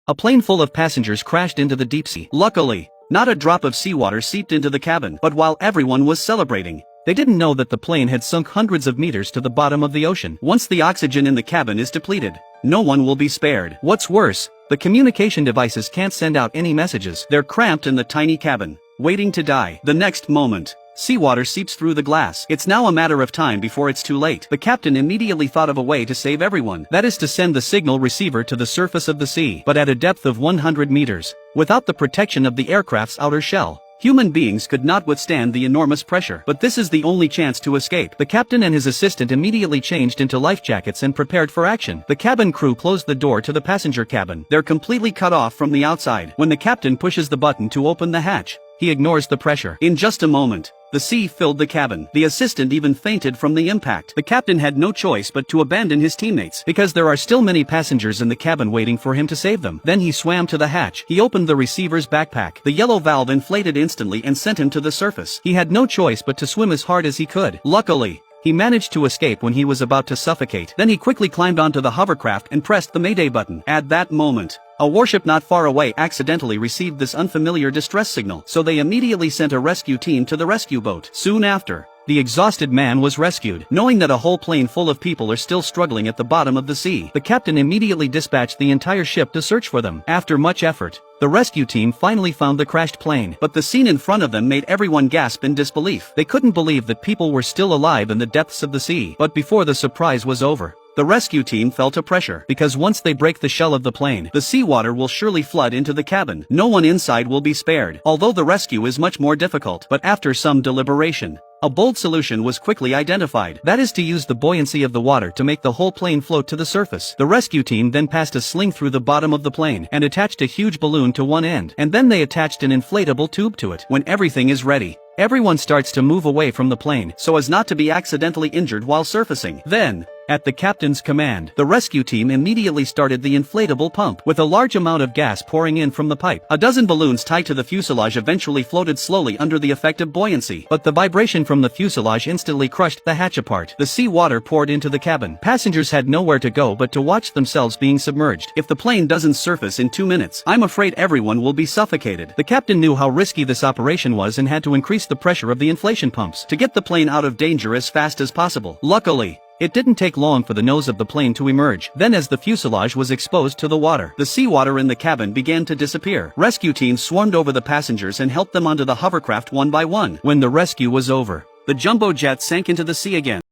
A plane full of passengers crashed into the deep sea. Luckily, not a drop of seawater seeped into the cabin. But while everyone was celebrating, they didn't know that the plane had sunk hundreds of meters to the bottom of the ocean. Once the oxygen in the cabin is depleted, no one will be spared. What's worse, the communication devices can't send out any messages. They're cramped in the tiny cabin, waiting to die. The next moment, seawater seeps through the glass. It's now a matter of time before it's too late. The captain immediately thought of a way to save everyone. That is to send the signal receiver to the surface of the sea, but at a depth of 100 meters. Without the protection of the aircraft's outer shell, human beings could not withstand the enormous pressure. But this is the only chance to escape. The captain and his assistant immediately changed into life jackets and prepared for action. The cabin crew closed the door to the passenger cabin. They're completely cut off from the outside. When the captain pushes the button to open the hatch, he ignores the pressure. In just a moment, the sea filled the cabin. The assistant even fainted from the impact. The captain had no choice but to abandon his teammates, because there are still many passengers in the cabin waiting for him to save them. Then he swam to the hatch. He opened the receiver's backpack. The yellow valve inflated instantly and sent him to the surface. He had no choice but to swim as hard as he could. Luckily, he managed to escape when he was about to suffocate. Then he quickly climbed onto the hovercraft and pressed the Mayday button. At that moment, a warship not far away accidentally received this unfamiliar distress signal, so they immediately sent a rescue team to the rescue boat. Soon after, the exhausted man was rescued. Knowing that a whole plane full of people are still struggling at the bottom of the sea, the captain immediately dispatched the entire ship to search for them. After much effort, the rescue team finally found the crashed plane. But the scene in front of them made everyone gasp in disbelief. They couldn't believe that people were still alive in the depths of the sea. But before the surprise was over, the rescue team felt a pressure, because once they break the shell of the plane, the seawater will surely flood into the cabin. No one inside will be spared, although the rescue is much more difficult. But after some deliberation, a bold solution was quickly identified. That is to use the buoyancy of the water to make the whole plane float to the surface. The rescue team then passed a sling through the bottom of the plane and attached a huge balloon to one end, and then they attached an inflatable tube to it. When everything is ready, everyone starts to move away from the plane so as not to be accidentally injured while surfacing. Then, at the captain's command, the rescue team immediately started the inflatable pump. With a large amount of gas pouring in from the pipe, a dozen balloons tied to the fuselage eventually floated slowly under the effect of buoyancy. But the vibration from the fuselage instantly crushed the hatch apart. The sea water poured into the cabin. Passengers had nowhere to go but to watch themselves being submerged. If the plane doesn't surface in 2 minutes, I'm afraid everyone will be suffocated. The captain knew how risky this operation was and had to increase the pressure of the inflation pumps to get the plane out of danger as fast as possible. Luckily, it didn't take long for the nose of the plane to emerge. Then as the fuselage was exposed to the water, the seawater in the cabin began to disappear. Rescue teams swarmed over the passengers and helped them onto the hovercraft one by one. When the rescue was over, the jumbo jet sank into the sea again.